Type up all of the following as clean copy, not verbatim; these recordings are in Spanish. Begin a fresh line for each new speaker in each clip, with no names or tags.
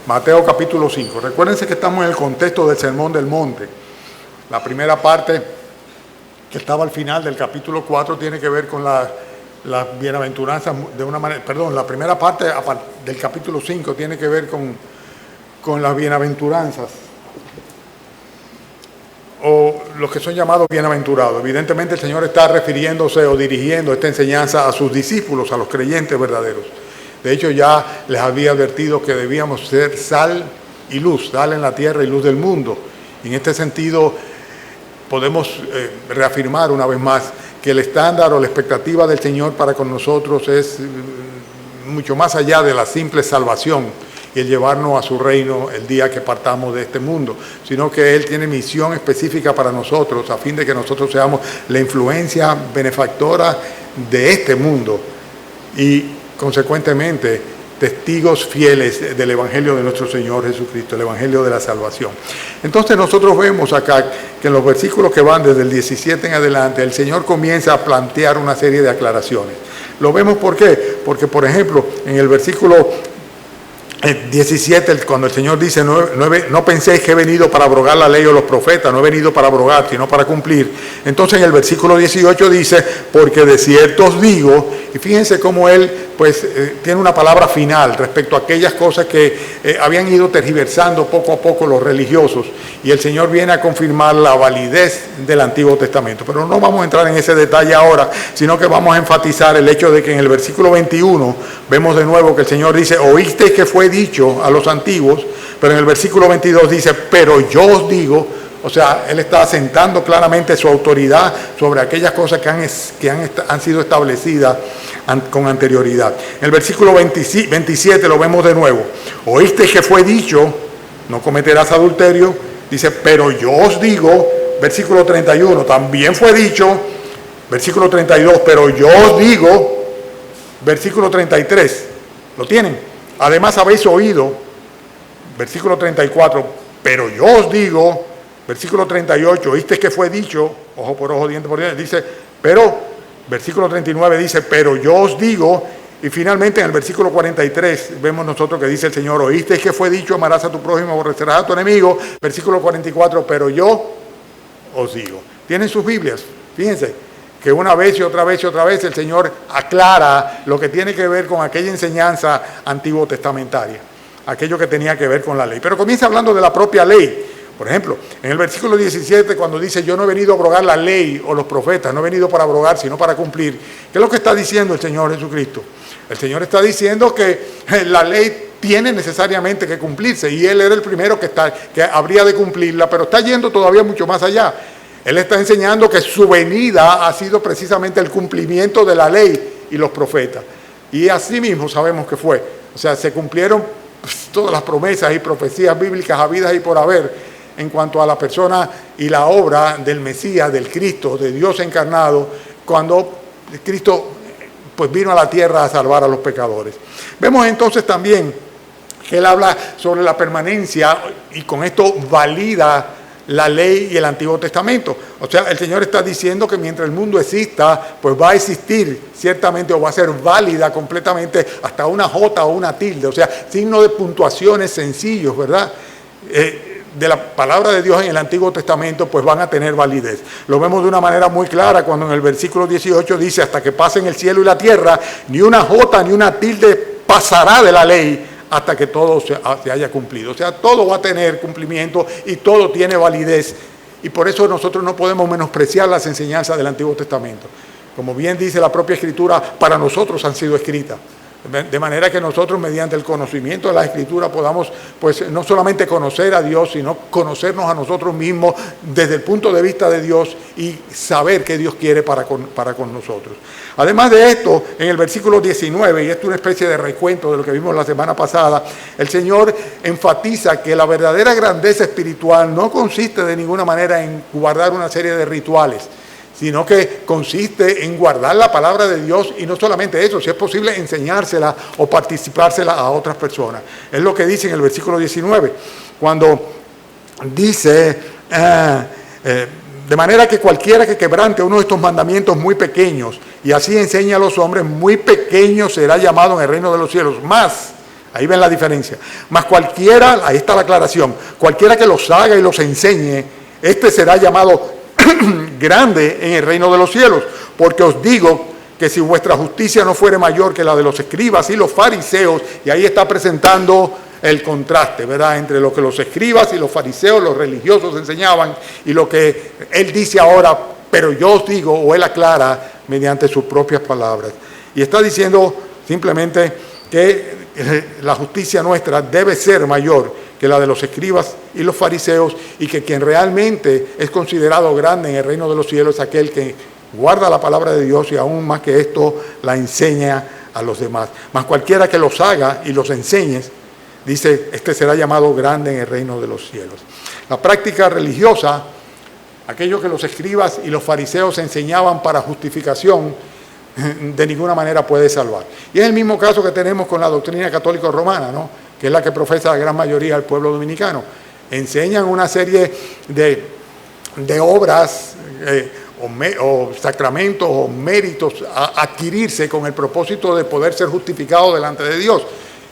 Mateo capítulo 5. Recuérdense que estamos en el contexto del Sermón del Monte. La primera parte, que estaba al final del capítulo 4, tiene que ver con las bienaventuranzas de una manera. Perdón, la primera parte del capítulo 5 tiene que ver con las bienaventuranzas, o los que son llamados bienaventurados. Evidentemente el Señor está refiriéndose o dirigiendo esta enseñanza a sus discípulos, a los creyentes verdaderos. De hecho, ya les había advertido que debíamos ser sal y luz, sal en la tierra y luz del mundo. Y en este sentido, podemos reafirmar una vez más que el estándar o la expectativa del Señor para con nosotros es mucho más allá de la simple salvación y el llevarnos a su reino el día que partamos de este mundo, sino que Él tiene misión específica para nosotros, a fin de que nosotros seamos la influencia benefactora de este mundo y, consecuentemente, testigos fieles del Evangelio de nuestro Señor Jesucristo, el Evangelio de la salvación. Entonces nosotros vemos acá que en los versículos que van desde el 17 en adelante, el Señor comienza a plantear una serie de aclaraciones. ¿Lo vemos por qué? Porque, por ejemplo, en el versículo 17, cuando el Señor dice, no penséis que he venido para abrogar la ley o los profetas, no he venido para abrogar, sino para cumplir. Entonces en el versículo 18 dice, porque de cierto os digo, y fíjense cómo Él tiene una palabra final respecto a aquellas cosas que habían ido tergiversando poco a poco los religiosos, y el Señor viene a confirmar la validez del Antiguo Testamento. Pero no vamos a entrar en ese detalle ahora, sino que vamos a enfatizar el hecho de que en el versículo 21 vemos de nuevo que el Señor dice, oísteis que fue dicho a los antiguos, pero en el versículo 22 dice, pero yo os digo. O sea, Él está asentando claramente su autoridad sobre aquellas cosas que han sido establecidas con anterioridad. En el versículo 27 lo vemos de nuevo. Oíste que fue dicho, no cometerás adulterio. Dice, pero yo os digo, versículo 31, también fue dicho, versículo 32, pero yo os digo, versículo 33, ¿lo tienen? Además habéis oído, versículo 34, pero yo os digo, versículo 38, oíste que fue dicho, ojo por ojo, diente por diente, dice, pero, versículo 39 dice, pero yo os digo, y finalmente en el versículo 43 vemos nosotros que dice el Señor, oíste que fue dicho, amarás a tu prójimo, aborrecerás a tu enemigo, versículo 44, pero yo os digo. ¿Tienen sus Biblias? Fíjense que una vez y otra vez y otra vez el Señor aclara lo que tiene que ver con aquella enseñanza antiguo testamentaria, aquello que tenía que ver con la ley. Pero comienza hablando de la propia ley. Por ejemplo, en el versículo 17, cuando dice, yo no he venido a abrogar la ley o los profetas, no he venido para abrogar, sino para cumplir. ¿Qué es lo que está diciendo el Señor Jesucristo? El Señor está diciendo que la ley tiene necesariamente que cumplirse, y Él era el primero que habría de cumplirla, pero está yendo todavía mucho más allá. Él está enseñando que su venida ha sido precisamente el cumplimiento de la ley y los profetas. Y así mismo sabemos que fue. O sea, se cumplieron todas las promesas y profecías bíblicas habidas y por haber, en cuanto a la persona y la obra del Mesías, del Cristo, de Dios encarnado, cuando Cristo vino a la tierra a salvar a los pecadores. Vemos entonces también que Él habla sobre la permanencia, y con esto valida la ley y el Antiguo Testamento. O sea, el Señor está diciendo que mientras el mundo exista, pues va a existir ciertamente, o va a ser válida completamente hasta una jota o una tilde, o sea, signos de puntuaciones sencillos, ¿verdad? De la palabra de Dios en el Antiguo Testamento, pues van a tener validez. Lo vemos de una manera muy clara cuando en el versículo 18 dice, hasta que pasen el cielo y la tierra, ni una jota ni una tilde pasará de la ley hasta que todo se haya cumplido. O sea, todo va a tener cumplimiento y todo tiene validez. Y por eso nosotros no podemos menospreciar las enseñanzas del Antiguo Testamento. Como bien dice la propia Escritura, para nosotros han sido escritas. De manera que nosotros, mediante el conocimiento de la Escritura, podamos pues no solamente conocer a Dios, sino conocernos a nosotros mismos desde el punto de vista de Dios y saber qué Dios quiere para con nosotros. Además de esto, en el versículo 19, y esto es una especie de recuento de lo que vimos la semana pasada, el Señor enfatiza que la verdadera grandeza espiritual no consiste de ninguna manera en guardar una serie de rituales, sino que consiste en guardar la palabra de Dios, y no solamente eso, si es posible enseñársela o participársela a otras personas. Es lo que dice en el versículo 19, cuando dice, de manera que cualquiera que quebrante uno de estos mandamientos muy pequeños, y así enseña a los hombres, muy pequeño será llamado en el reino de los cielos. Más, Ahí ven la diferencia. Mas cualquiera, ahí está la aclaración, cualquiera que los haga y los enseñe, este será llamado grande en el reino de los cielos. Porque os digo que si vuestra justicia no fuere mayor que la de los escribas y los fariseos, y ahí está presentando el contraste, ¿verdad?, entre lo que los escribas y los fariseos, los religiosos enseñaban, y lo que él dice ahora, pero yo os digo, o él aclara mediante sus propias palabras. Y está diciendo simplemente que la justicia nuestra debe ser mayor que la de los escribas y los fariseos, y que quien realmente es considerado grande en el reino de los cielos es aquel que guarda la palabra de Dios y aún más que esto la enseña a los demás. Mas cualquiera que los haga y los enseñe, dice, este será llamado grande en el reino de los cielos. La práctica religiosa, aquello que los escribas y los fariseos enseñaban para justificación, de ninguna manera puede salvar. Y es el mismo caso que tenemos con la doctrina católica romana, ¿no?, que es la que profesa la gran mayoría del pueblo dominicano. Enseñan una serie de obras o sacramentos o méritos a adquirirse con el propósito de poder ser justificado delante de Dios.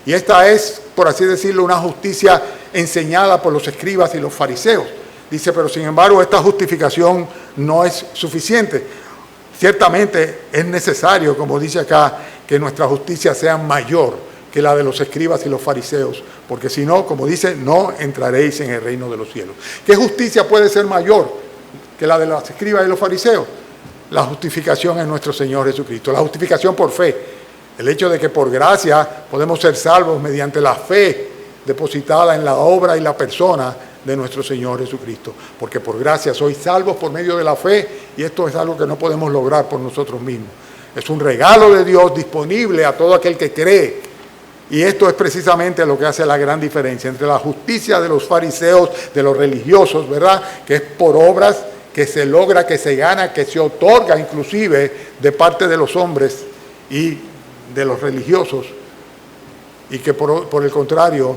Y esta es, por así decirlo, una justicia enseñada por los escribas y los fariseos. Dice, pero sin embargo esta justificación no es suficiente. Ciertamente es necesario, como dice acá, que nuestra justicia sea mayor que la de los escribas y los fariseos, porque si no, como dice, no entraréis en el reino de los cielos. ¿Qué justicia puede ser mayor que la de los escribas y los fariseos? La justificación en nuestro Señor Jesucristo, la justificación por fe. El hecho de que por gracia podemos ser salvos mediante la fe depositada en la obra y la persona de nuestro Señor Jesucristo. Porque por gracia sois salvos por medio de la fe, y esto es algo que no podemos lograr por nosotros mismos. Es un regalo de Dios disponible a todo aquel que cree. Y esto es precisamente lo que hace la gran diferencia entre la justicia de los fariseos, de los religiosos, ¿verdad?, que es por obras, que se logra, que se gana, que se otorga inclusive de parte de los hombres y de los religiosos, y que por el contrario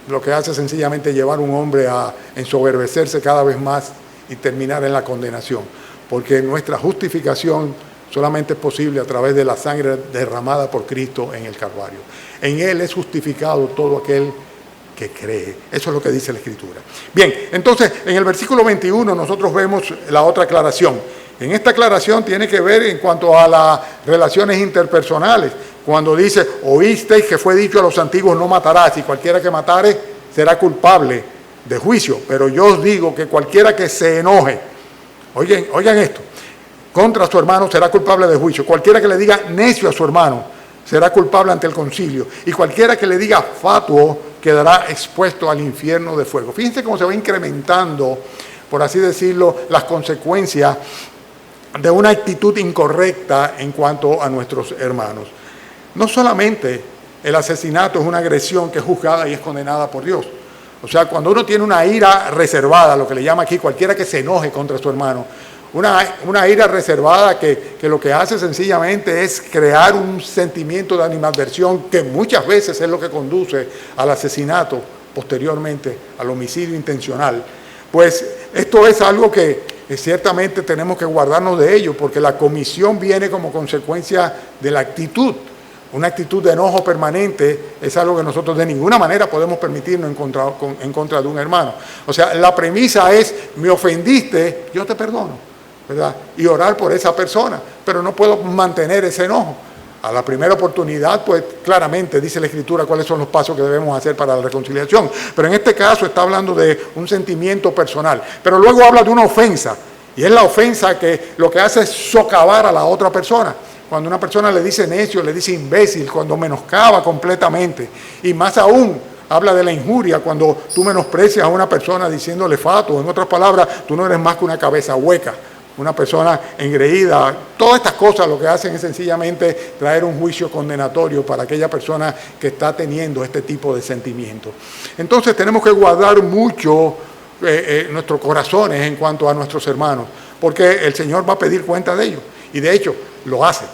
lo que hace es sencillamente llevar a un hombre a ensoberbecerse cada vez más y terminar en la condenación, porque nuestra justificación solamente es posible a través de la sangre derramada por Cristo en el Calvario. En Él es justificado todo aquel que cree. Eso es lo que dice la Escritura. Bien, entonces en el versículo 21 nosotros vemos la otra aclaración. En esta aclaración tiene que ver en cuanto a las relaciones interpersonales. Cuando dice, oísteis que fue dicho a los antiguos, no matarás, y cualquiera que matare será culpable de juicio. Pero yo os digo que cualquiera que se enoje, oigan esto, contra su hermano será culpable de juicio. Cualquiera que le diga necio a su hermano será culpable ante el concilio. Y cualquiera que le diga fatuo quedará expuesto al infierno de fuego. Fíjense cómo se va incrementando, por así decirlo, las consecuencias de una actitud incorrecta en cuanto a nuestros hermanos. No solamente el asesinato es una agresión que es juzgada y es condenada por Dios. O sea, cuando uno tiene una ira reservada, lo que le llama aquí cualquiera que se enoje contra su hermano, una ira reservada que lo que hace sencillamente es crear un sentimiento de animadversión que muchas veces es lo que conduce al asesinato, posteriormente al homicidio intencional. Pues esto es algo que ciertamente tenemos que guardarnos de ello, porque la comisión viene como consecuencia de la actitud. Una actitud de enojo permanente es algo que nosotros de ninguna manera podemos permitirnos en contra de un hermano. O sea, la premisa es, me ofendiste, yo te perdono, ¿verdad? Y orar por esa persona, pero no puedo mantener ese enojo. A la primera oportunidad, pues claramente dice la Escritura cuáles son los pasos que debemos hacer para la reconciliación. Pero en este caso está hablando de un sentimiento personal. Pero luego habla de una ofensa, y es la ofensa que lo que hace es socavar a la otra persona. Cuando una persona le dice necio, le dice imbécil, cuando menoscaba completamente. Y más aún, habla de la injuria, cuando tú menosprecias a una persona diciéndole fatuo. En otras palabras, tú no eres más que una cabeza hueca, una persona engreída. Todas estas cosas lo que hacen es sencillamente traer un juicio condenatorio para aquella persona que está teniendo este tipo de sentimientos. Entonces tenemos que guardar mucho nuestros corazones en cuanto a nuestros hermanos, porque el Señor va a pedir cuenta de ellos. Y de hecho, lo hace.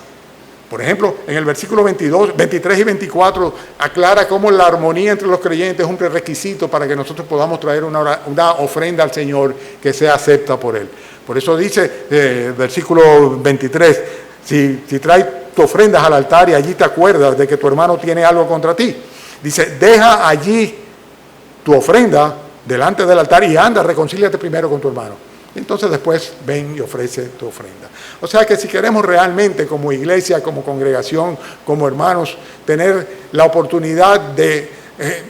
Por ejemplo, en el versículo 22, 23 y 24 aclara cómo la armonía entre los creyentes es un prerequisito para que nosotros podamos traer una ofrenda al Señor que sea acepta por Él. Por eso dice, versículo 23, si trae tu ofrendas al altar y allí te acuerdas de que tu hermano tiene algo contra ti. Dice, deja allí tu ofrenda delante del altar y anda, reconcíliate primero con tu hermano. Entonces después ven y ofrece tu ofrenda. O sea que si queremos realmente como iglesia, como congregación, como hermanos, tener la oportunidad de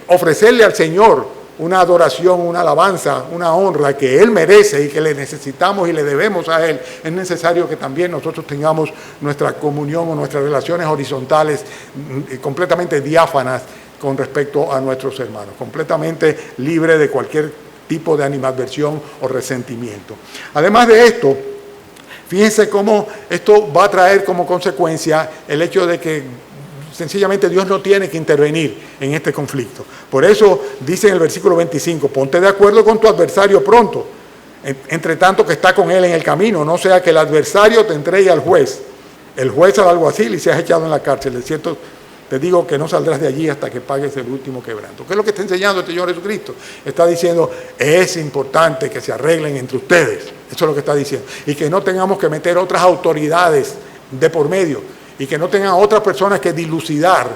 ofrecerle al Señor una adoración, una alabanza, una honra que Él merece y que le necesitamos y le debemos a Él, es necesario que también nosotros tengamos nuestra comunión o nuestras relaciones horizontales completamente diáfanas con respecto a nuestros hermanos, completamente libre de cualquier tipo de animadversión o resentimiento. Además de esto, fíjense cómo esto va a traer como consecuencia el hecho de que sencillamente Dios no tiene que intervenir en este conflicto. Por eso dice en el versículo 25, ponte de acuerdo con tu adversario pronto, entre tanto que está con él en el camino, no sea que el adversario te entregue al juez, el juez al alguacil y seas echado en la cárcel. De cierto, te digo que no saldrás de allí hasta que pagues el último quebranto. ¿Qué es lo que está enseñando el Señor Jesucristo? Está diciendo, es importante que se arreglen entre ustedes. Eso es lo que está diciendo. Y que no tengamos que meter otras autoridades de por medio y que no tengan otras personas que dilucidar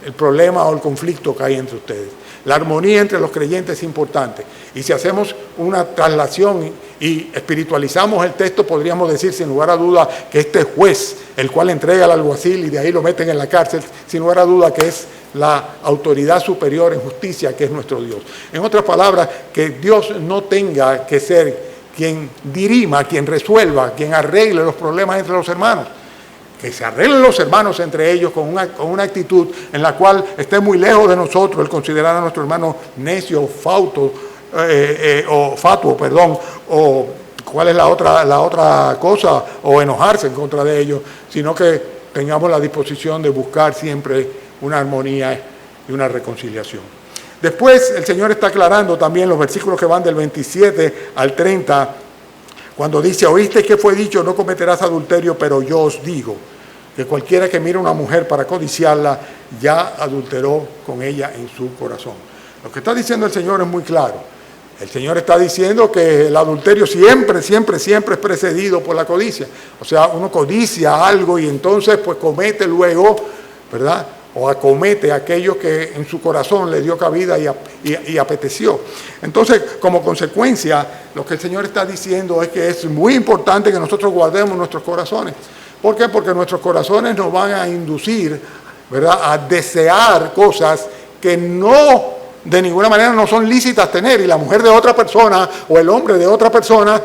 el problema o el conflicto que hay entre ustedes. La armonía entre los creyentes es importante. Y si hacemos una traslación y espiritualizamos el texto, podríamos decir sin lugar a duda que este juez, el cual entrega al alguacil y de ahí lo meten en la cárcel, sin lugar a duda que es la autoridad superior en justicia, que es nuestro Dios. En otras palabras, que Dios no tenga que ser quien dirima, quien resuelva, quien arregle los problemas entre los hermanos. Que se arreglen los hermanos entre ellos con una actitud en la cual esté muy lejos de nosotros el considerar a nuestro hermano necio, fatuo, o cuál es la otra cosa, o enojarse en contra de ellos, sino que tengamos la disposición de buscar siempre una armonía y una reconciliación. Después el Señor está aclarando también los versículos que van del 27 al 30, cuando dice, oíste que fue dicho, no cometerás adulterio, pero yo os digo que cualquiera que mire a una mujer para codiciarla, ya adulteró con ella en su corazón. Lo que está diciendo el Señor es muy claro. El Señor está diciendo que el adulterio siempre es precedido por la codicia. O sea, uno codicia algo y entonces pues comete luego, ¿verdad?, o acomete aquello que en su corazón le dio cabida y apeteció. Entonces, como consecuencia, lo que el Señor está diciendo es que es muy importante que nosotros guardemos nuestros corazones. ¿Por qué? Porque nuestros corazones nos van a inducir, ¿verdad?, a desear cosas que no, de ninguna manera no son lícitas tener. Y la mujer de otra persona o el hombre de otra persona,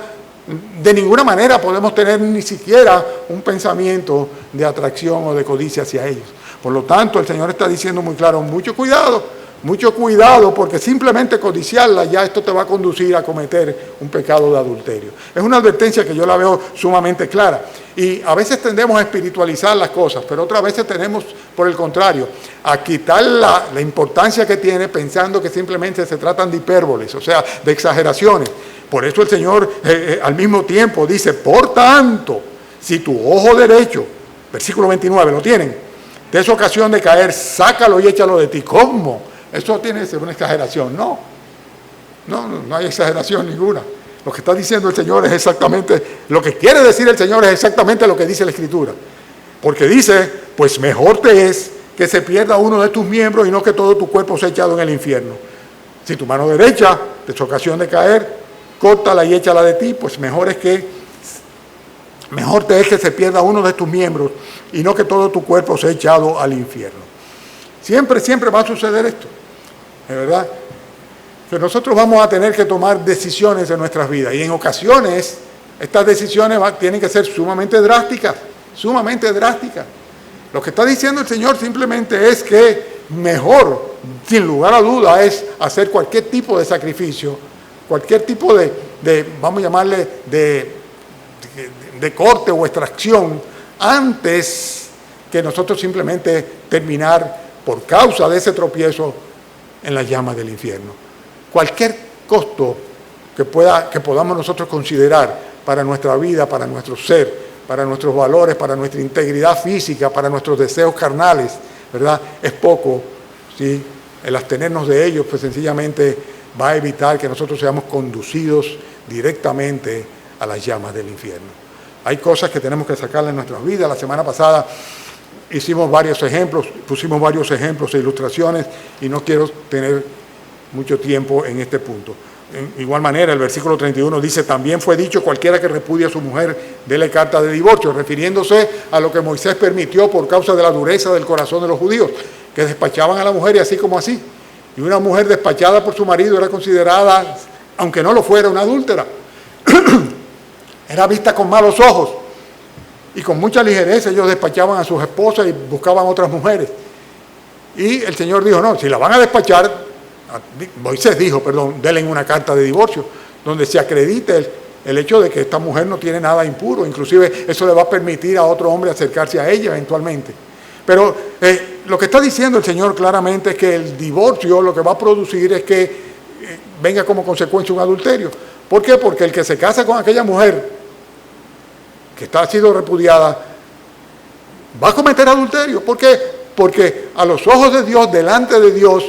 de ninguna manera podemos tener ni siquiera un pensamiento de atracción o de codicia hacia ellos. Por lo tanto, el Señor está diciendo muy claro, mucho cuidado, porque simplemente codiciarla, ya esto te va a conducir a cometer un pecado de adulterio. Es una advertencia que yo la veo sumamente clara. Y a veces tendemos a espiritualizar las cosas, pero otras veces tenemos, por el contrario, a quitar la importancia que tiene pensando que simplemente se tratan de hipérboles, o sea, de exageraciones. Por eso el Señor al mismo tiempo dice, por tanto, si tu ojo derecho, versículo 29, ¿lo tienen?, te es ocasión de caer, sácalo y échalo de ti. ¿Cómo? Eso tiene que ser una exageración. No hay exageración ninguna. Lo que está diciendo el Señor es exactamente, lo que quiere decir el Señor es exactamente lo que dice la Escritura. Porque dice, pues mejor te es que se pierda uno de tus miembros y no que todo tu cuerpo sea echado en el infierno. Si tu mano derecha te es ocasión de caer, córtala y échala de ti, pues mejor te es que se pierda uno de tus miembros y no que todo tu cuerpo sea echado al infierno. Siempre va a suceder esto, ¿de verdad? Que nosotros vamos a tener que tomar decisiones en nuestras vidas y en ocasiones estas decisiones tienen que ser sumamente drásticas. Lo que está diciendo el Señor simplemente es que mejor, sin lugar a duda, es hacer cualquier tipo de sacrificio, cualquier tipo de vamos a llamarle, de corte o extracción, antes que nosotros simplemente terminar por causa de ese tropiezo en las llamas del infierno. Cualquier costo que podamos nosotros considerar para nuestra vida, para nuestro ser, para nuestros valores, para nuestra integridad física, para nuestros deseos carnales, ¿verdad?, es poco, ¿sí? El abstenernos de ellos, pues sencillamente va a evitar que nosotros seamos conducidos directamente a las llamas del infierno. Hay cosas que tenemos que sacarle en nuestras vidas. La semana pasada hicimos varios ejemplos, pusimos varios ejemplos e ilustraciones y no quiero tener mucho tiempo en este punto. En igual manera, el versículo 31 dice, también fue dicho, cualquiera que repudie a su mujer, dele carta de divorcio, refiriéndose a lo que Moisés permitió por causa de la dureza del corazón de los judíos, que despachaban a la mujer y así como así. Y una mujer despachada por su marido era considerada, aunque no lo fuera, una adúltera. Era vista con malos ojos. Y con mucha ligereza ellos despachaban a sus esposas y buscaban otras mujeres. Y el Señor dijo, no, si la van a despachar, Moisés dijo, perdón, denle una carta de divorcio, donde se acredite el hecho de que esta mujer no tiene nada impuro. Inclusive eso le va a permitir a otro hombre acercarse a ella eventualmente. Pero lo que está diciendo el Señor claramente es que el divorcio lo que va a producir es que venga como consecuencia un adulterio. ¿Por qué? Porque el que se casa con aquella mujer que ha sido repudiada, va a cometer adulterio. ¿Por qué? Porque a los ojos de Dios, delante de Dios,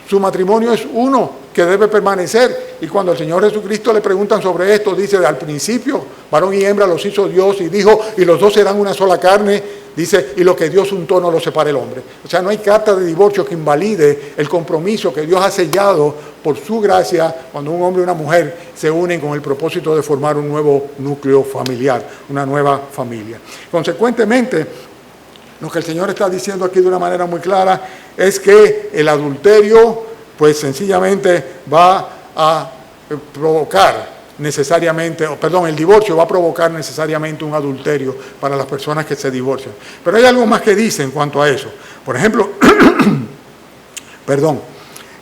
su matrimonio es uno que debe permanecer. Y cuando al Señor Jesucristo le preguntan sobre esto, dice, al principio, varón y hembra los hizo Dios, y dijo, y los dos serán una sola carne, dice, y lo que Dios untó no lo separa el hombre. O sea, no hay carta de divorcio que invalide el compromiso que Dios ha sellado por su gracia cuando un hombre y una mujer se unen con el propósito de formar un nuevo núcleo familiar, una nueva familia. Consecuentemente, lo que el Señor está diciendo aquí de una manera muy clara es que el adulterio, pues sencillamente va a provocar necesariamente, el divorcio va a provocar necesariamente un adulterio para las personas que se divorcian. Pero hay algo más que dice en cuanto a eso. Por ejemplo,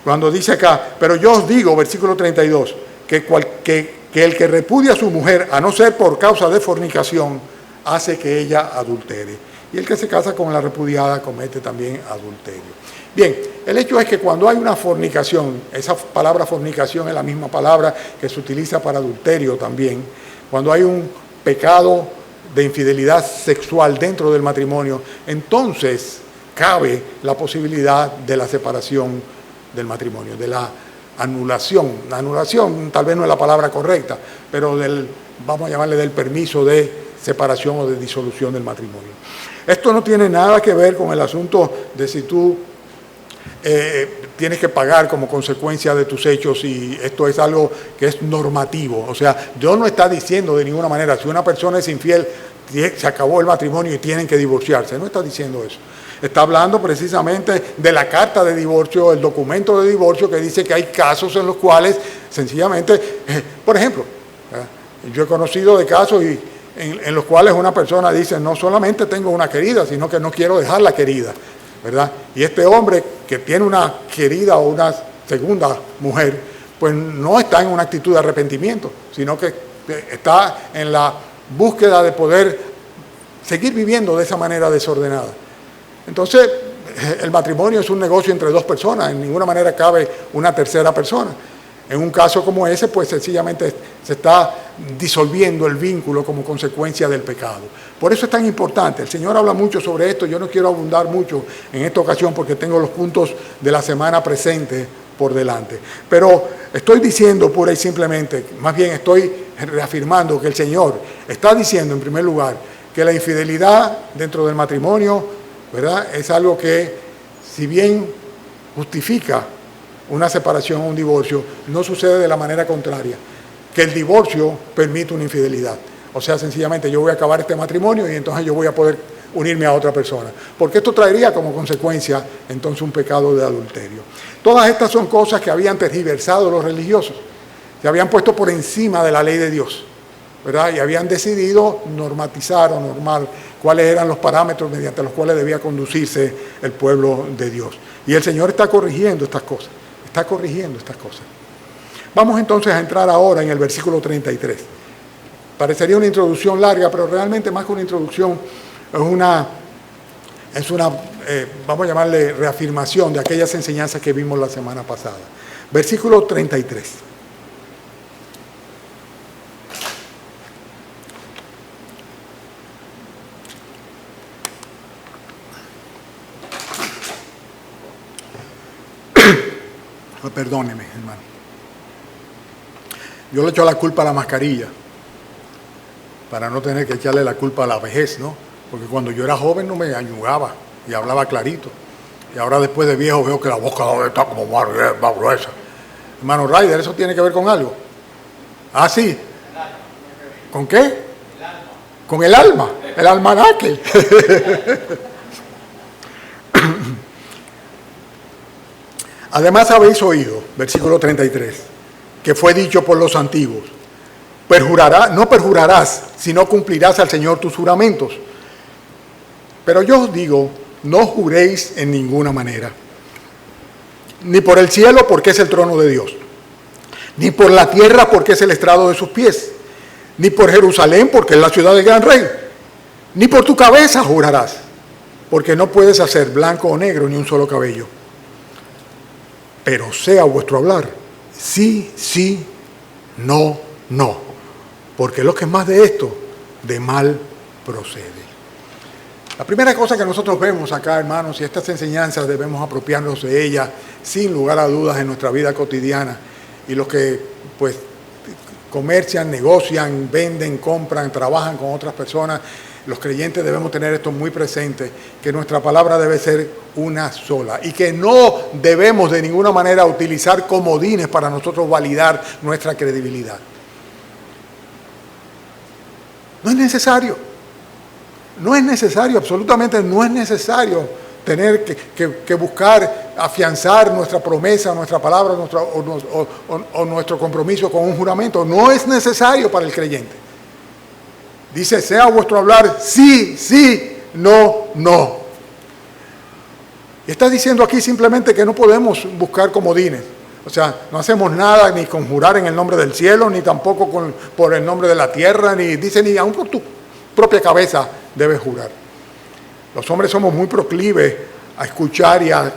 cuando dice acá, pero yo os digo, versículo 32, que el que repudia a su mujer, a no ser por causa de fornicación, hace que ella adultere. Y el que se casa con la repudiada comete también adulterio. Bien, el hecho es que cuando hay una fornicación, esa palabra fornicación es la misma palabra que se utiliza para adulterio también, cuando hay un pecado de infidelidad sexual dentro del matrimonio, entonces cabe la posibilidad de la separación del matrimonio, de la anulación. La anulación tal vez no es la palabra correcta, pero vamos a llamarle del permiso de separación o de disolución del matrimonio. Esto no tiene nada que ver con el asunto de si tú tienes que pagar como consecuencia de tus hechos, y esto es algo que es normativo. O sea, Dios no está diciendo de ninguna manera, si una persona es infiel, se acabó el matrimonio y tienen que divorciarse. No está diciendo eso. Está hablando precisamente de la carta de divorcio, el documento de divorcio que dice que hay casos en los cuales sencillamente, por ejemplo, yo he conocido de casos en los cuales una persona dice, no solamente tengo una querida, sino que no quiero dejarla querida, ¿verdad? Y este hombre que tiene una querida o una segunda mujer, pues no está en una actitud de arrepentimiento, sino que está en la búsqueda de poder seguir viviendo de esa manera desordenada. Entonces, el matrimonio es un negocio entre dos personas, en ninguna manera cabe una tercera persona. En un caso como ese, pues sencillamente se está disolviendo el vínculo como consecuencia del pecado. Por eso es tan importante. El Señor habla mucho sobre esto. Yo no quiero abundar mucho en esta ocasión porque tengo los puntos de la semana presente por delante. Pero estoy diciendo pura y simplemente, más bien estoy reafirmando que el Señor está diciendo en primer lugar que la infidelidad dentro del matrimonio, ¿verdad?, es algo que, si bien justifica una separación o un divorcio, no sucede de la manera contraria, que el divorcio permite una infidelidad. O sea, sencillamente yo voy a acabar este matrimonio y entonces yo voy a poder unirme a otra persona. Porque esto traería como consecuencia entonces un pecado de adulterio. Todas estas son cosas que habían tergiversado los religiosos. Se habían puesto por encima de la ley de Dios, ¿verdad? Y habían decidido normatizar o normar cuáles eran los parámetros mediante los cuales debía conducirse el pueblo de Dios. Y el Señor está corrigiendo estas cosas. Está corrigiendo estas cosas. Vamos entonces a entrar ahora en el versículo 33. Parecería una introducción larga, pero realmente más que una introducción es una vamos a llamarle reafirmación de aquellas enseñanzas que vimos la semana pasada. Versículo 33. Perdóneme, hermano. Yo le echo la culpa a la mascarilla, para no tener que echarle la culpa a la vejez, ¿no? porque cuando yo era joven no me añugaba y hablaba clarito. Y ahora después de viejo veo que la boca está como más gruesa. Hermano Ryder, ¿eso tiene que ver con algo? Ah, sí. ¿Con qué? El alma. Con el alma, el almanaque. Además habéis oído, versículo 33, que fue dicho por los antiguos, no perjurarás, sino cumplirás al Señor tus juramentos. Pero yo os digo, no juréis en ninguna manera, ni por el cielo, porque es el trono de Dios, ni por la tierra, porque es el estrado de sus pies, ni por Jerusalén, porque es la ciudad del gran rey, ni por tu cabeza jurarás, porque no puedes hacer blanco o negro ni un solo cabello. Pero sea vuestro hablar, sí, sí, no, no, porque lo que es más de esto, de mal procede. La primera cosa que nosotros vemos acá, hermanos, y estas enseñanzas debemos apropiarnos de ellas sin lugar a dudas en nuestra vida cotidiana. Y los que pues comercian, negocian, venden, compran, trabajan con otras personas, los creyentes debemos tener esto muy presente, que nuestra palabra debe ser una sola y que no debemos de ninguna manera utilizar comodines para nosotros validar nuestra credibilidad. No es necesario. No es necesario, absolutamente no es necesario tener que buscar afianzar nuestra promesa, nuestra palabra o nuestro compromiso con un juramento. No es necesario para el creyente. Dice, sea vuestro hablar sí, sí, no, no. Y está diciendo aquí simplemente que no podemos buscar comodines. O sea, no hacemos nada ni conjurar en el nombre del cielo, ni tampoco por el nombre de la tierra, ni dice, ni aún por tu propia cabeza debes jurar. Los hombres somos muy proclives a escuchar y a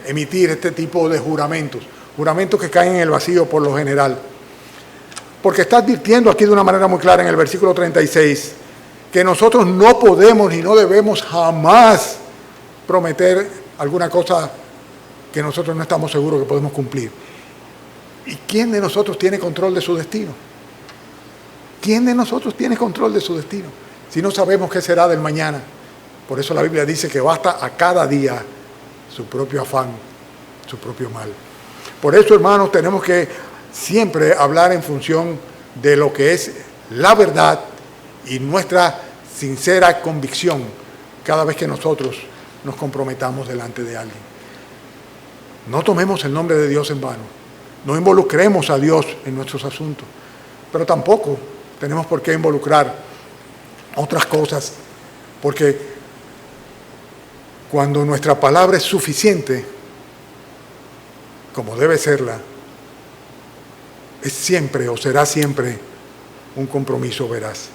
emitir este tipo de juramentos. Juramentos que caen en el vacío por lo general. Porque está advirtiendo aquí de una manera muy clara en el versículo 36 que nosotros no podemos ni no debemos jamás prometer alguna cosa que nosotros no estamos seguros que podemos cumplir. ¿Y quién de nosotros tiene control de su destino? ¿Quién de nosotros tiene control de su destino? Si no sabemos qué será del mañana. Por eso la Biblia dice que basta a cada día su propio afán, su propio mal. Por eso, hermanos, tenemos que siempre hablar en función de lo que es la verdad y nuestra sincera convicción cada vez que nosotros nos comprometamos delante de alguien. No tomemos el nombre de Dios en vano. No involucremos a Dios en nuestros asuntos. Pero tampoco tenemos por qué involucrar otras cosas, porque cuando nuestra palabra es suficiente, como debe serla, es siempre o será siempre un compromiso veraz.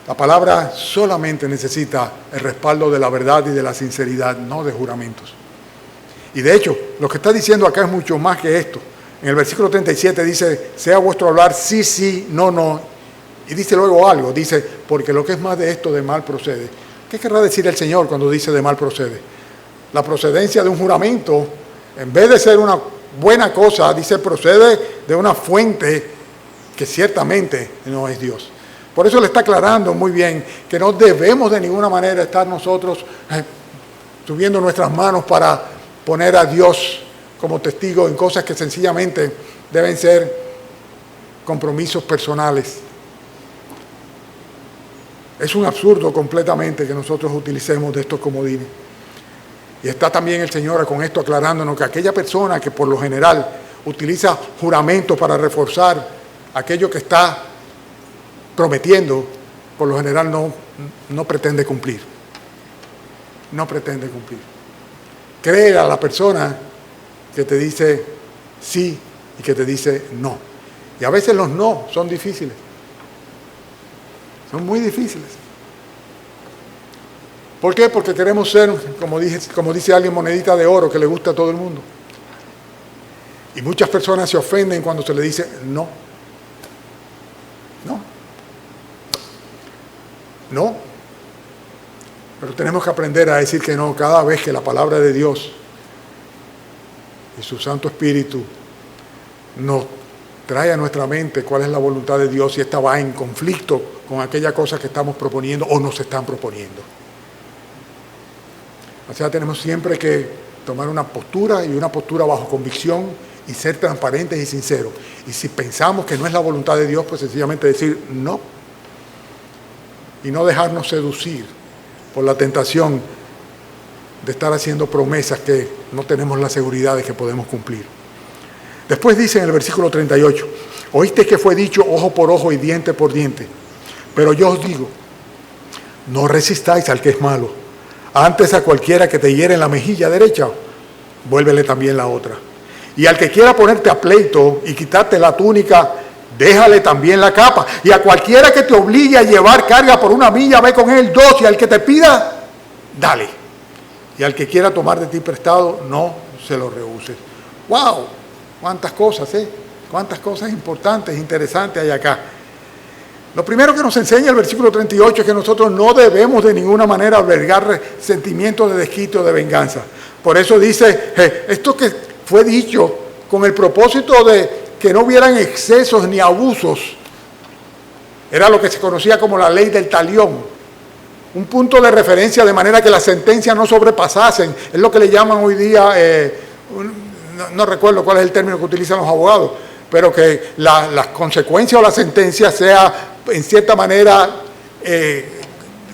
La palabra solamente necesita el respaldo de la verdad y de la sinceridad, no de juramentos. Y de hecho, lo que está diciendo acá es mucho más que esto. En el versículo 37 dice, sea vuestro hablar sí, sí, no, no. Y dice luego algo, dice, porque lo que es más de esto de mal procede. ¿Qué querrá decir el Señor cuando dice de mal procede? La procedencia de un juramento, en vez de ser una buena cosa, dice, procede de una fuente que ciertamente no es Dios. Por eso le está aclarando muy bien que no debemos de ninguna manera estar nosotros subiendo nuestras manos para poner a Dios como testigo en cosas que sencillamente deben ser compromisos personales. Es un absurdo completamente que nosotros utilicemos de estos comodines. Y está también el Señor con esto aclarándonos que aquella persona que por lo general utiliza juramentos para reforzar aquello que está prometiendo, por lo general no pretende cumplir. No pretende cumplir. Cree a la persona que te dice sí y que te dice no. Y a veces los no son difíciles. Son muy difíciles. ¿Por qué? Porque queremos ser, como dice alguien, monedita de oro que le gusta a todo el mundo. Y muchas personas se ofenden cuando se le dice no. No. No. Pero tenemos que aprender a decir que no cada vez que la palabra de Dios y su Santo Espíritu nos trae a nuestra mente cuál es la voluntad de Dios y esta va en conflicto con aquella cosa que estamos proponiendo o nos están proponiendo. O sea, tenemos siempre que tomar una postura y una postura bajo convicción y ser transparentes y sinceros. Y si pensamos que no es la voluntad de Dios, pues sencillamente decir no. Y no dejarnos seducir por la tentación de estar haciendo promesas que no tenemos la seguridad de que podemos cumplir. Después dice en el versículo 38, oíste que fue dicho ojo por ojo y diente por diente, pero yo os digo, no resistáis al que es malo. Antes a cualquiera que te hiere en la mejilla derecha, vuélvele también la otra. Y al que quiera ponerte a pleito y quitarte la túnica, déjale también la capa. Y a cualquiera que te obligue a llevar carga por 1 milla, ve con él 2. Y al que te pida, dale. Y al que quiera tomar de ti prestado, no se lo rehuses. ¡Wow! ¡Cuántas cosas, cuántas cosas importantes, interesantes hay acá! Lo primero que nos enseña el versículo 38 es que nosotros no debemos de ninguna manera albergar sentimientos de desquite o de venganza. Por eso dice, esto que fue dicho con el propósito de que no hubieran excesos ni abusos, era lo que se conocía como la ley del talión. Un punto de referencia de manera que las sentencias no sobrepasasen. Es lo que le llaman hoy día, no recuerdo cuál es el término que utilizan los abogados, pero que las consecuencias o la sentencia sea en cierta manera,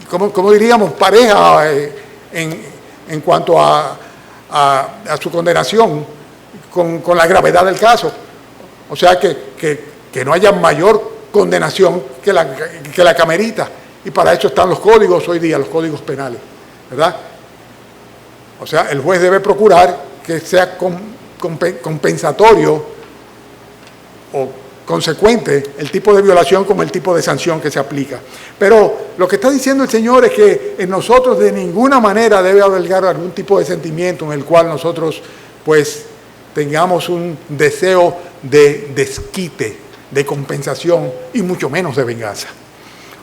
como diríamos, pareja en cuanto a su condenación con la gravedad del caso. O sea, que no haya mayor condenación que la camerita. Y para eso están los códigos hoy día, los códigos penales, ¿verdad? O sea, el juez debe procurar que sea compensatorio o consecuente el tipo de violación como el tipo de sanción que se aplica. Pero lo que está diciendo el Señor es que en nosotros de ninguna manera debe albergar algún tipo de sentimiento en el cual nosotros pues tengamos un deseo de desquite, de compensación y mucho menos de venganza.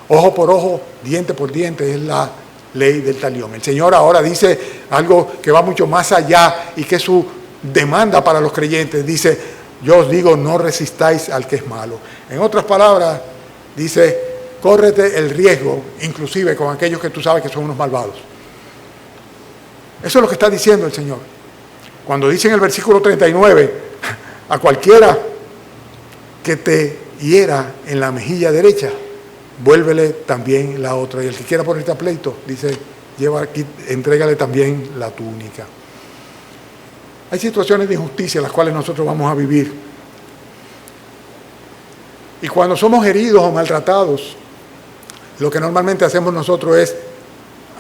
Ojo por ojo, diente por diente es la ley del talión. El Señor ahora dice algo que va mucho más allá y que es su demanda para los creyentes. Dice, yo os digo, no resistáis al que es malo. En otras palabras, dice, córrete el riesgo, inclusive con aquellos que tú sabes que son unos malvados. Eso es lo que está diciendo el Señor. Cuando dice en el versículo 39, a cualquiera que te hiera en la mejilla derecha, vuélvele también la otra. Y el que quiera ponerte a pleito, dice, entrégale también la túnica. Hay situaciones de injusticia en las cuales nosotros vamos a vivir. Y cuando somos heridos o maltratados, lo que normalmente hacemos nosotros es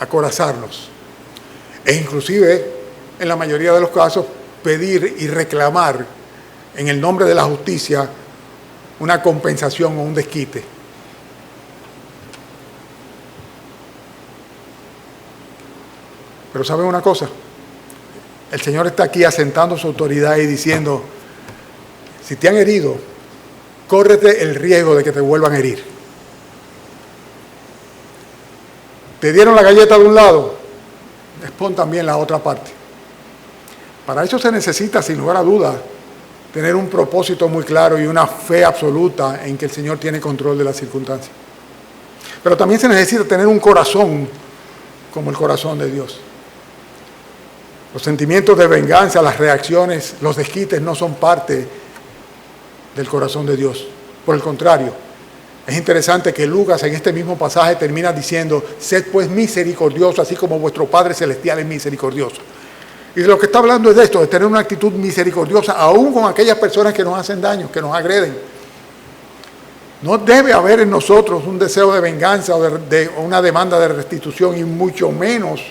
acorazarnos. E inclusive, en la mayoría de los casos, pedir y reclamar en el nombre de la justicia una compensación o un desquite. Pero ¿saben una cosa? El Señor está aquí asentando su autoridad y diciendo, si te han herido, córrete el riesgo de que te vuelvan a herir. Te dieron la galleta de un lado, expon también la otra parte. Para eso se necesita, sin lugar a dudas, tener un propósito muy claro y una fe absoluta en que el Señor tiene control de las circunstancias. Pero también se necesita tener un corazón como el corazón de Dios. Los sentimientos de venganza, las reacciones, los desquites no son parte del corazón de Dios. Por el contrario, es interesante que Lucas en este mismo pasaje termina diciendo, sed pues misericordiosos, así como vuestro Padre Celestial es misericordioso. Y de lo que está hablando es de esto, de tener una actitud misericordiosa, aún con aquellas personas que nos hacen daño, que nos agreden. No debe haber en nosotros un deseo de venganza o una demanda de restitución, y mucho menos,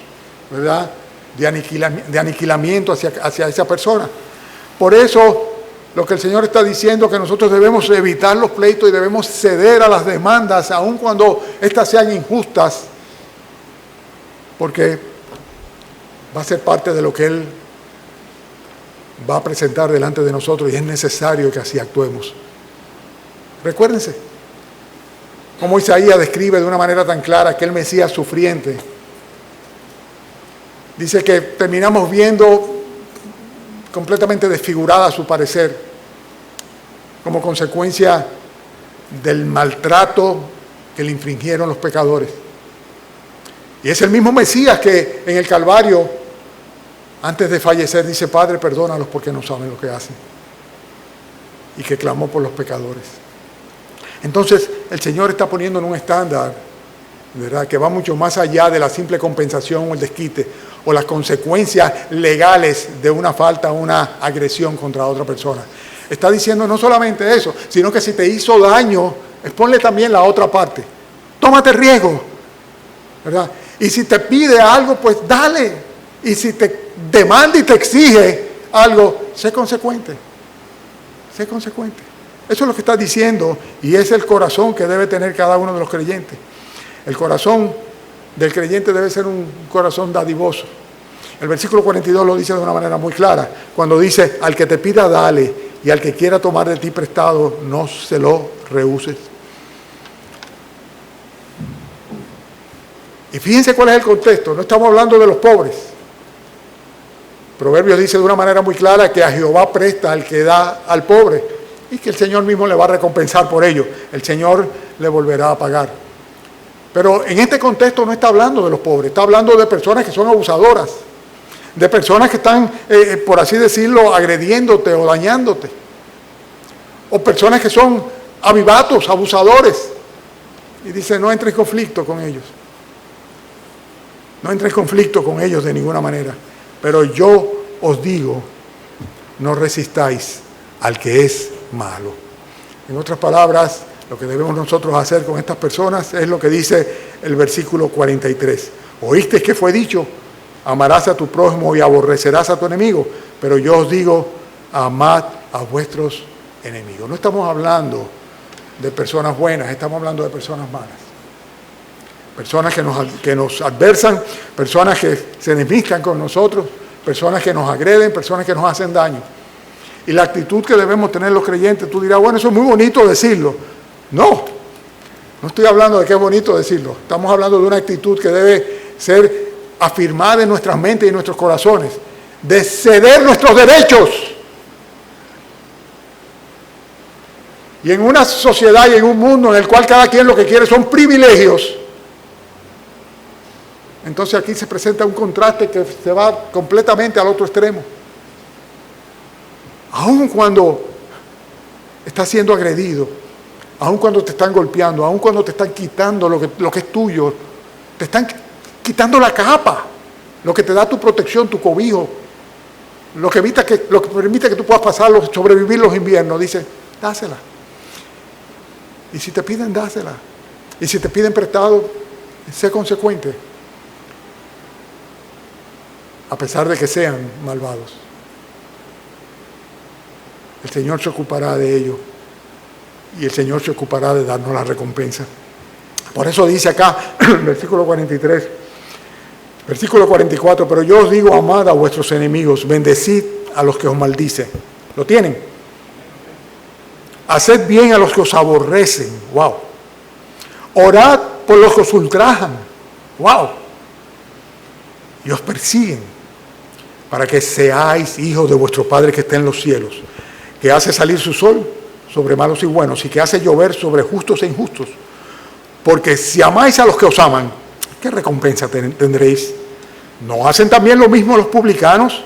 ¿verdad?, de aniquilamiento hacia esa persona. Por eso, lo que el Señor está diciendo es que nosotros debemos evitar los pleitos y debemos ceder a las demandas, aun cuando éstas sean injustas, porque va a ser parte de lo que Él va a presentar delante de nosotros y es necesario que así actuemos. Recuérdense cómo Isaías describe de una manera tan clara aquel Mesías sufriente. Dice que terminamos viendo completamente desfigurada a su parecer como consecuencia del maltrato que le infringieron los pecadores. Y es el mismo Mesías que en el Calvario antes de fallecer dice, Padre, perdónalos porque no saben lo que hacen. Y que clamó por los pecadores. Entonces, el Señor está poniendo en un estándar, ¿verdad?, que va mucho más allá de la simple compensación o el desquite, o las consecuencias legales de una falta o una agresión contra otra persona. Está diciendo no solamente eso, sino que si te hizo daño, exponle también la otra parte. Tómate riesgo, ¿verdad? Y si te pide algo, pues dale. Y si te demanda y te exige algo, sé consecuente. Sé consecuente. Eso es lo que está diciendo y es el corazón que debe tener cada uno de los creyentes. El corazón del creyente debe ser un corazón dadivoso. El versículo 42 lo dice de una manera muy clara, cuando dice, al que te pida dale, y al que quiera tomar de ti prestado, no se lo rehuses. Y fíjense cuál es el contexto, no estamos hablando de los pobres. Proverbios dice de una manera muy clara que a Jehová presta al que da al pobre, y que el Señor mismo le va a recompensar por ello. El Señor le volverá a pagar. Pero en este contexto no está hablando de los pobres, está hablando de personas que son abusadoras, de personas que están, por así decirlo, agrediéndote o dañándote, o personas que son avivatos, abusadores. Y dice, no entre en conflicto con ellos. No entre en conflicto con ellos de ninguna manera. Pero yo os digo, no resistáis al que es malo. En otras palabras, lo que debemos nosotros hacer con estas personas es lo que dice el versículo 43. Oíste que fue dicho, amarás a tu prójimo y aborrecerás a tu enemigo. Pero yo os digo, amad a vuestros enemigos. No estamos hablando de personas buenas, estamos hablando de personas malas. Personas que nos adversan, personas que se enemistan con nosotros, personas que nos agreden, personas que nos hacen daño. Y la actitud que debemos tener los creyentes, tú dirás, bueno, eso es muy bonito decirlo. No estoy hablando de que es bonito decirlo. Estamos hablando de una actitud que debe ser afirmada en nuestras mentes y en nuestros corazones, de ceder nuestros derechos. Y en una sociedad y en un mundo en el cual cada quien lo que quiere son privilegios, entonces aquí se presenta un contraste que se va completamente al otro extremo. Aun cuando estás siendo agredido, aun cuando te están golpeando, aun cuando te están quitando lo que es tuyo, te están quitando la capa, lo que te da tu protección, tu cobijo, lo que permite que tú puedas sobrevivir los inviernos, dice, dásela. Y si te piden, dásela. Y si te piden prestado, sé consecuente. A pesar de que sean malvados. El Señor se ocupará de ello. Y el Señor se ocupará de darnos la recompensa. Por eso dice acá, versículo 43, versículo 44, pero yo os digo, amad a vuestros enemigos, bendecid a los que os maldicen. ¿Lo tienen? Haced bien a los que os aborrecen. Wow. Orad por los que os ultrajan. Wow. Y os persiguen, para que seáis hijos de vuestro Padre que está en los cielos, que hace salir su sol sobre malos y buenos, y que hace llover sobre justos e injustos. Porque si amáis a los que os aman, ¿qué recompensa tendréis? ¿No hacen también lo mismo los publicanos?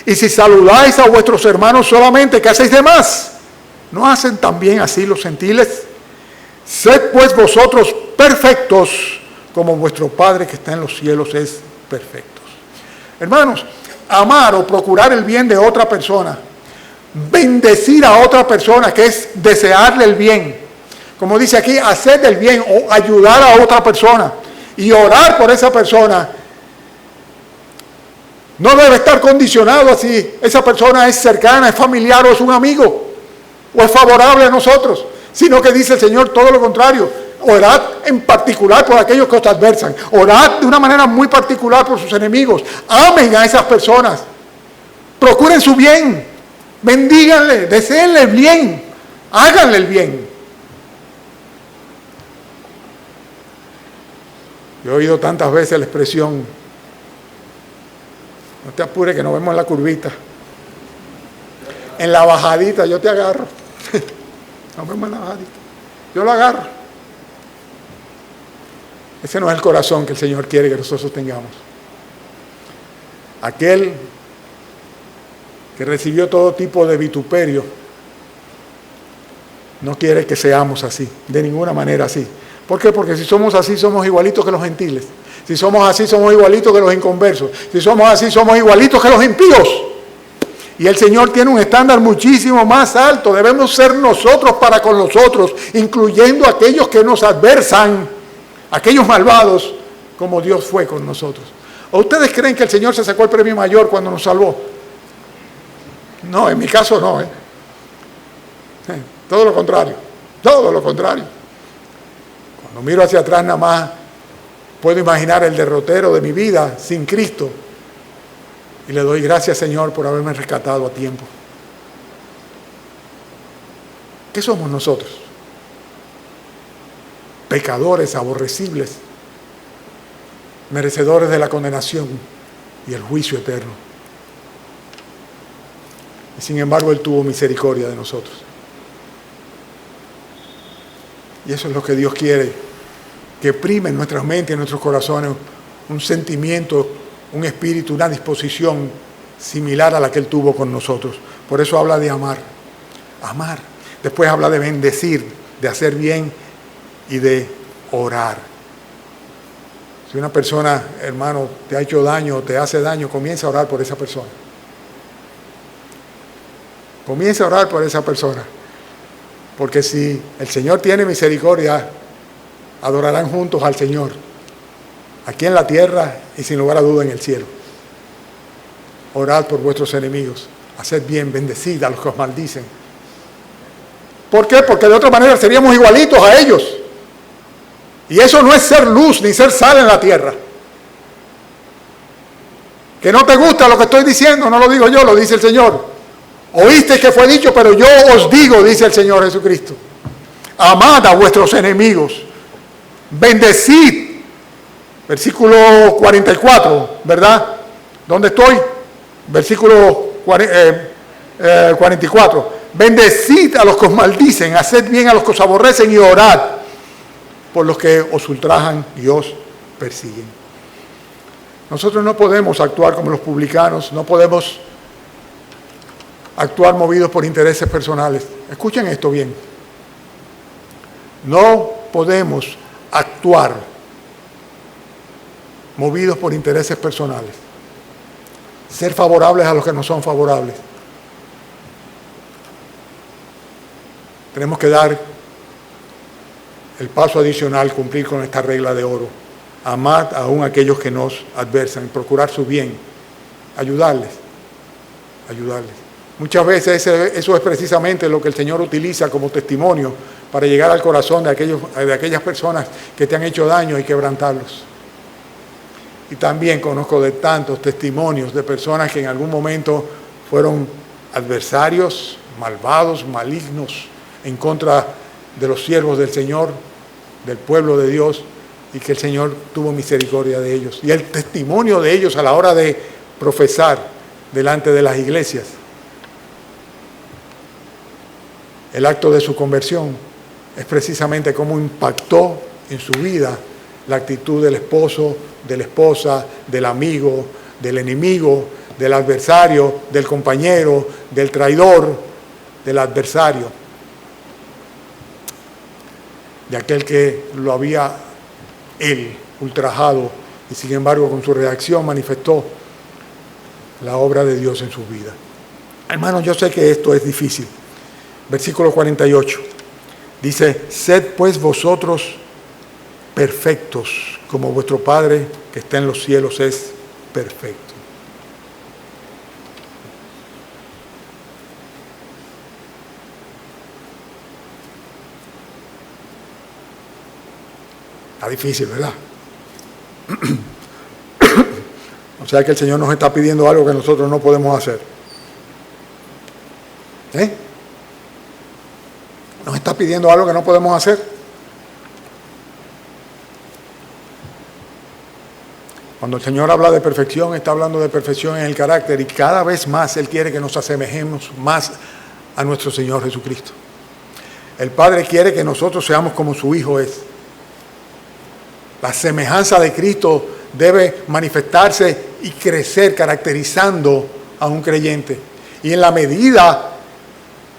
Y si saludáis a vuestros hermanos solamente, ¿qué hacéis de más? ¿No hacen también así los gentiles? Sed pues vosotros perfectos, como vuestro Padre que está en los cielos es perfecto. Hermanos, amar o procurar el bien de otra persona, bendecir a otra persona, que es desearle el bien, como dice aquí, hacer el bien o ayudar a otra persona y orar por esa persona, no debe estar condicionado a si esa persona es cercana, es familiar o es un amigo o es favorable a nosotros, sino que dice el Señor todo lo contrario. Orad en particular por aquellos que os adversan. Orad de una manera muy particular por sus enemigos. Amen a esas personas. Procuren su bien. Bendíganle, deseenle el bien. Háganle el bien. Yo he oído tantas veces la expresión, no te apures que nos vemos en la curvita. En la bajadita yo te agarro. Nos vemos en la bajadita. Yo lo agarro. Ese no es el corazón que el Señor quiere que nosotros tengamos. Aquel que recibió todo tipo de vituperio, no quiere que seamos así, de ninguna manera así. ¿Por qué? Porque si somos así, somos igualitos que los gentiles. Si somos así, somos igualitos que los inconversos. Si somos así, somos igualitos que los impíos. Y el Señor tiene un estándar muchísimo más alto. Debemos ser nosotros para con los otros, incluyendo aquellos que nos adversan, aquellos malvados, como Dios fue con nosotros. ¿O ustedes creen que el Señor se sacó el premio mayor cuando nos salvó? No, en mi caso no. Todo lo contrario, todo lo contrario. Cuando miro hacia atrás nada más puedo imaginar el derrotero de mi vida sin Cristo. Y le doy gracias, Señor, por haberme rescatado a tiempo. ¿Qué somos nosotros? Pecadores aborrecibles, merecedores de la condenación y el juicio eterno. Y sin embargo, Él tuvo misericordia de nosotros. Y eso es lo que Dios quiere, que prime en nuestras mentes y en nuestros corazones un sentimiento, un espíritu, una disposición similar a la que Él tuvo con nosotros. Por eso habla de amar. Amar. Después habla de bendecir, de hacer bien y de orar. Si una persona, hermano, te ha hecho daño o te hace daño, comienza a orar por esa persona. Comienza a orar por esa persona. Porque si el Señor tiene misericordia, adorarán juntos al Señor, aquí en la tierra y sin lugar a duda en el cielo. Orad por vuestros enemigos, haced bien, bendecid a los que os maldicen. ¿Por qué? Porque de otra manera seríamos igualitos a ellos. Y eso no es ser luz ni ser sal en la tierra. Que no te gusta lo que estoy diciendo, no lo digo yo, lo dice el Señor. Oíste que fue dicho, pero yo os digo, dice el Señor Jesucristo. Amad a vuestros enemigos. Bendecid. Versículo 44, ¿verdad? ¿Dónde estoy? Versículo 44. Bendecid a los que os maldicen, haced bien a los que os aborrecen y orad por los que os ultrajan y os persiguen. Nosotros no podemos actuar como los publicanos, no podemos actuar movidos por intereses personales. Escuchen esto bien. No podemos actuar movidos por intereses personales. Ser favorables a los que no son favorables. Tenemos que dar el paso adicional, cumplir con esta regla de oro. Amad aún a aquellos que nos adversan, procurar su bien, ayudarles. Muchas veces eso es precisamente lo que el Señor utiliza como testimonio para llegar al corazón de aquellas personas que te han hecho daño y quebrantarlos. Y también conozco de tantos testimonios de personas que en algún momento fueron adversarios, malvados, malignos, en contra de los siervos del Señor, del pueblo de Dios, y que el Señor tuvo misericordia de ellos. Y el testimonio de ellos a la hora de profesar delante de las iglesias el acto de su conversión es precisamente cómo impactó en su vida la actitud del esposo, de la esposa, del amigo, del enemigo, del adversario, del compañero, del traidor, del adversario, de aquel que lo había él ultrajado y sin embargo con su reacción manifestó la obra de Dios en su vida. Hermanos, yo sé que esto es difícil. Versículo 48 dice: sed pues vosotros perfectos, como vuestro Padre que está en los cielos es perfecto. Está difícil, ¿verdad? O sea que el Señor nos está pidiendo algo que nosotros no podemos hacer. Nos está pidiendo algo que no podemos hacer. Cuando el Señor habla de perfección, está hablando de perfección en el carácter, y cada vez más Él quiere que nos asemejemos más a nuestro Señor Jesucristo. El Padre quiere que nosotros seamos como su Hijo es. La semejanza de Cristo debe manifestarse y crecer caracterizando a un creyente. Y en la medida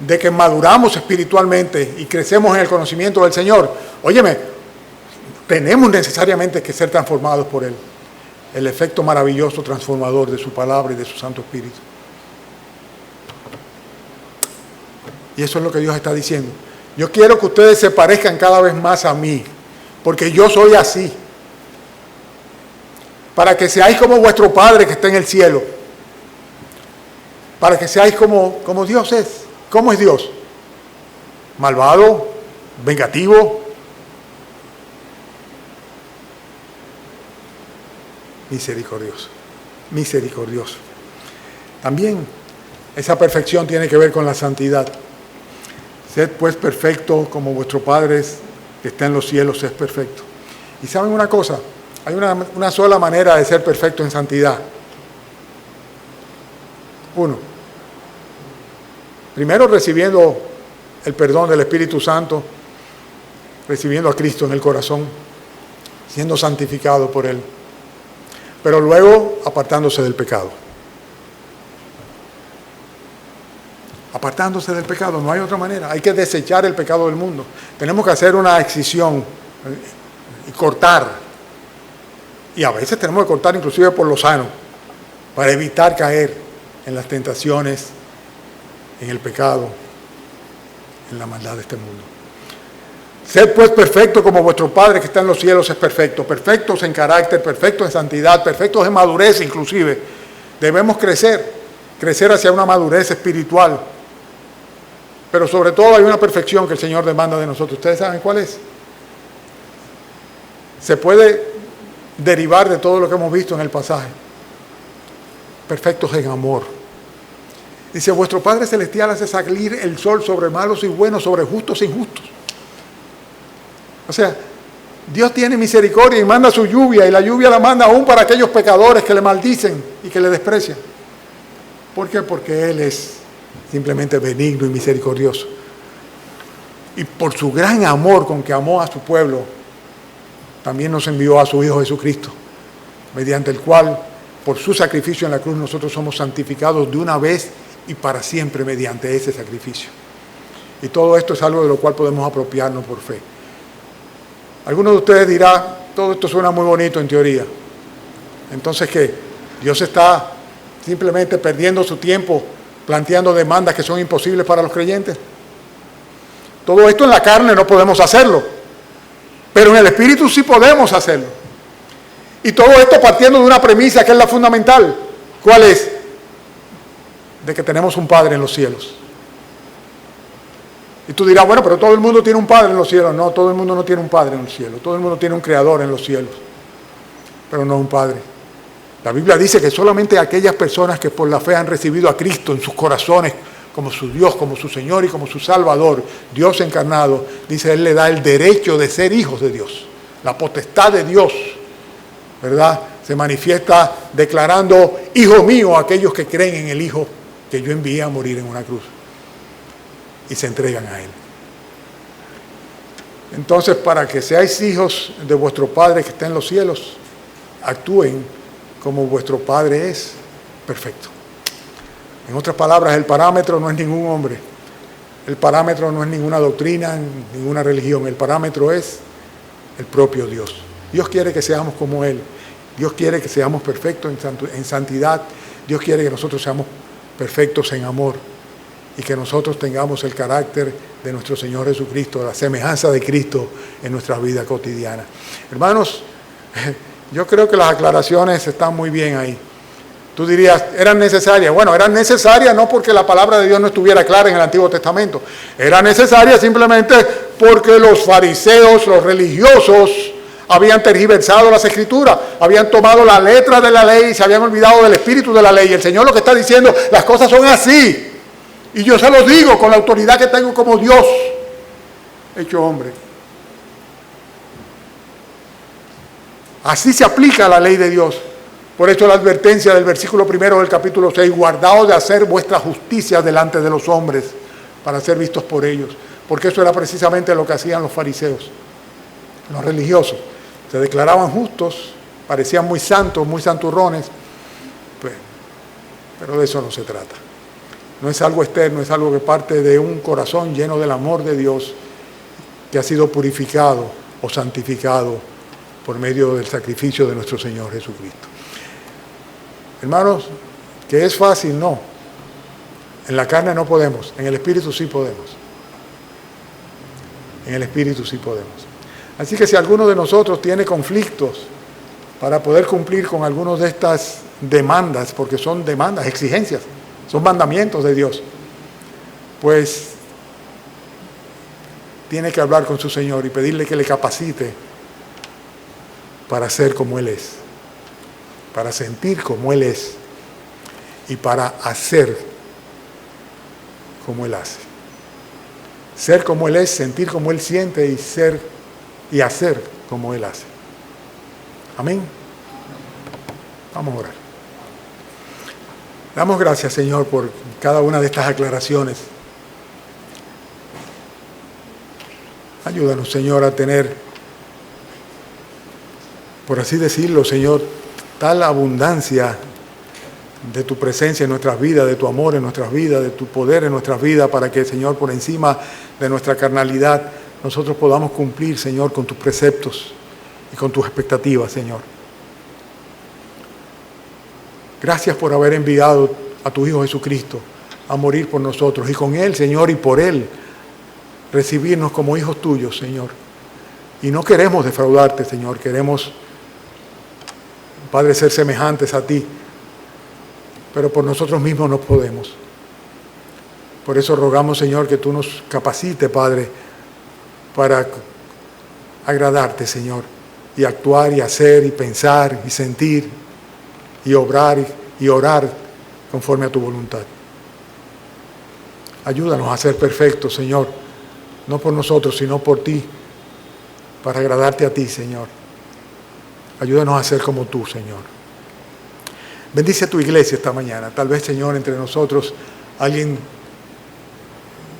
de que maduramos espiritualmente y crecemos en el conocimiento del Señor, óyeme, tenemos necesariamente que ser transformados por Él. El efecto maravilloso transformador de su palabra y de su Santo Espíritu. Y eso es lo que Dios está diciendo. Yo quiero que ustedes se parezcan cada vez más a mí, porque yo soy así. Para que seáis como vuestro Padre que está en el cielo. Para que seáis como Dios es. ¿Cómo es Dios? Malvado, vengativo, misericordioso. Misericordioso. También esa perfección tiene que ver con la santidad. Sed pues perfecto como vuestro Padre que está en los cielos es perfecto. Y saben una cosa, hay una sola manera de ser perfecto en santidad. Uno, primero recibiendo el perdón del Espíritu Santo, recibiendo a Cristo en el corazón, siendo santificado por Él, pero luego apartándose del pecado. Apartándose del pecado, no hay otra manera. Hay que desechar el pecado del mundo. Tenemos que hacer una excisión y cortar. Y a veces tenemos que cortar inclusive por lo sano, para evitar caer en las tentaciones, en el pecado, en la maldad de este mundo. Sed pues perfecto como vuestro Padre que está en los cielos es perfecto. Perfectos en carácter, perfectos en santidad, perfectos en madurez inclusive. Debemos crecer hacia una madurez espiritual. Pero sobre todo hay una perfección que el Señor demanda de nosotros. ¿Ustedes saben cuál es? Se puede derivar de todo lo que hemos visto en el pasaje. Perfectos en amor. Dice, vuestro Padre Celestial hace salir el sol sobre malos y buenos, sobre justos e injustos. O sea, Dios tiene misericordia y manda su lluvia, y la lluvia la manda aún para aquellos pecadores que le maldicen y que le desprecian. ¿Por qué? Porque Él es simplemente benigno y misericordioso. Y por su gran amor con que amó a su pueblo, también nos envió a su Hijo Jesucristo, mediante el cual, por su sacrificio en la cruz, nosotros somos santificados de una vez y para siempre mediante ese sacrificio. Y todo esto es algo de lo cual podemos apropiarnos por fe. Algunos de ustedes dirán, todo esto suena muy bonito en teoría. Entonces, ¿qué? Dios está simplemente perdiendo su tiempo planteando demandas que son imposibles para los creyentes. Todo esto en la carne no podemos hacerlo, pero en el Espíritu sí podemos hacerlo. Y todo esto partiendo de una premisa que es la fundamental. ¿Cuál es? De que tenemos un Padre en los cielos. Y tú dirás, bueno, pero todo el mundo tiene un Padre en los cielos. No, todo el mundo no tiene un Padre en los cielos. Todo el mundo tiene un Creador en los cielos, pero no un Padre. La Biblia dice que solamente aquellas personas que por la fe han recibido a Cristo en sus corazones como su Dios, como su Señor y como su Salvador, Dios encarnado, dice, Él le da el derecho de ser hijos de Dios. La potestad de Dios, ¿verdad? Se manifiesta declarando, hijo mío, a aquellos que creen en el Hijo que yo envié a morir en una cruz. Y se entregan a Él. Entonces, para que seáis hijos de vuestro Padre que está en los cielos, actúen como vuestro Padre es perfecto. En otras palabras, el parámetro no es ningún hombre. El parámetro no es ninguna doctrina, ninguna religión. El parámetro es el propio Dios. Dios quiere que seamos como Él. Dios quiere que seamos perfectos en santidad. Dios quiere que nosotros seamos perfectos en amor. Y que nosotros tengamos el carácter de nuestro Señor Jesucristo, la semejanza de Cristo en nuestra vida cotidiana. Hermanos, yo creo que las aclaraciones están muy bien ahí. Tú dirías, ¿eran necesarias? Bueno, eran necesarias no porque la palabra de Dios no estuviera clara en el Antiguo Testamento. Era necesaria simplemente porque los fariseos, los religiosos, habían tergiversado las Escrituras, habían tomado la letra de la ley y se habían olvidado del espíritu de la ley. El Señor lo que está diciendo, las cosas son así. Y yo se los digo con la autoridad que tengo como Dios, hecho hombre. Así se aplica la ley de Dios. Por eso la advertencia del versículo 1 del capítulo 6, guardaos de hacer vuestra justicia delante de los hombres para ser vistos por ellos. Porque eso era precisamente lo que hacían los fariseos, los religiosos. Se declaraban justos, parecían muy santos, muy santurrones, pero de eso no se trata. no es algo externo, es algo que parte de un corazón lleno del amor de Dios, que ha sido purificado o santificado por medio del sacrificio de nuestro Señor Jesucristo. Hermanos, que es fácil, no. En la carne no podemos, en el Espíritu sí podemos. En el Espíritu sí podemos. Así que si alguno de nosotros tiene conflictos para poder cumplir con algunas de estas demandas, porque son demandas, exigencias, son mandamientos de Dios, pues tiene que hablar con su Señor y pedirle que le capacite para ser como Él es, para sentir como Él es y para hacer como Él hace. Ser como Él es, sentir como Él siente y ser y hacer como Él hace. Amén. Vamos a orar. Damos gracias, Señor, por cada una de estas aclaraciones. Ayúdanos, Señor, a tener, por así decirlo, Señor, tal abundancia de tu presencia en nuestras vidas, de tu amor en nuestras vidas, de tu poder en nuestras vidas, para que, Señor, por encima de nuestra carnalidad, nosotros podamos cumplir, Señor, con tus preceptos y con tus expectativas, Señor. Gracias por haber enviado a tu Hijo Jesucristo a morir por nosotros, y con Él, Señor, y por Él, recibirnos como hijos tuyos, Señor. Y no queremos defraudarte, Señor, queremos, Padre, ser semejantes a ti, pero por nosotros mismos no podemos. Por eso rogamos, Señor, que tú nos capacites, Padre, para agradarte, Señor, y actuar y hacer y pensar y sentir y obrar y orar conforme a tu voluntad. Ayúdanos a ser perfectos, Señor, no por nosotros, sino por ti, para agradarte a ti, Señor. Ayúdanos a ser como tú, Señor. Bendice a tu iglesia esta mañana. Tal vez, Señor, entre nosotros alguien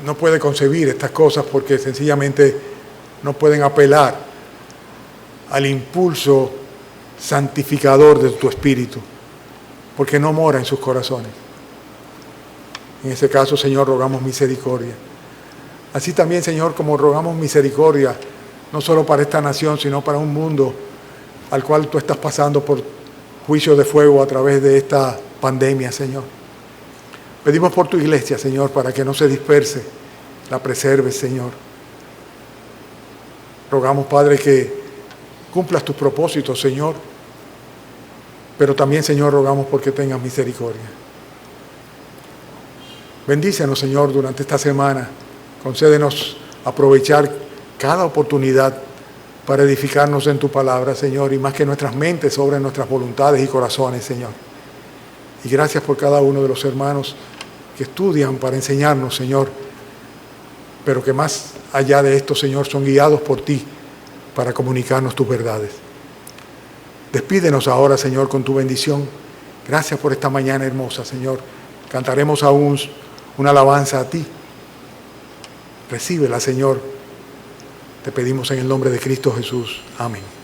no puede concebir estas cosas porque sencillamente no pueden apelar al impulso santificador de tu Espíritu, porque no mora en sus corazones. En ese caso, Señor, rogamos misericordia. Así también, Señor, como rogamos misericordia, no solo para esta nación, sino para un mundo al cual tú estás pasando por juicio de fuego a través de esta pandemia, Señor. Pedimos por tu iglesia, Señor, para que no se disperse, la preserves, Señor. Rogamos, Padre, que cumplas tus propósitos, Señor, pero también, Señor, rogamos porque tengas misericordia. Bendícenos, Señor, durante esta semana. Concédenos aprovechar cada oportunidad para edificarnos en tu palabra, Señor, y más que nuestras mentes, sobre nuestras voluntades y corazones, Señor. Y gracias por cada uno de los hermanos que estudian para enseñarnos, Señor, pero que más allá de esto, Señor, son guiados por ti para comunicarnos tus verdades. Despídenos ahora, Señor, con tu bendición. Gracias por esta mañana hermosa, Señor. Cantaremos aún una alabanza a ti. Recíbela, Señor. Te pedimos en el nombre de Cristo Jesús. Amén.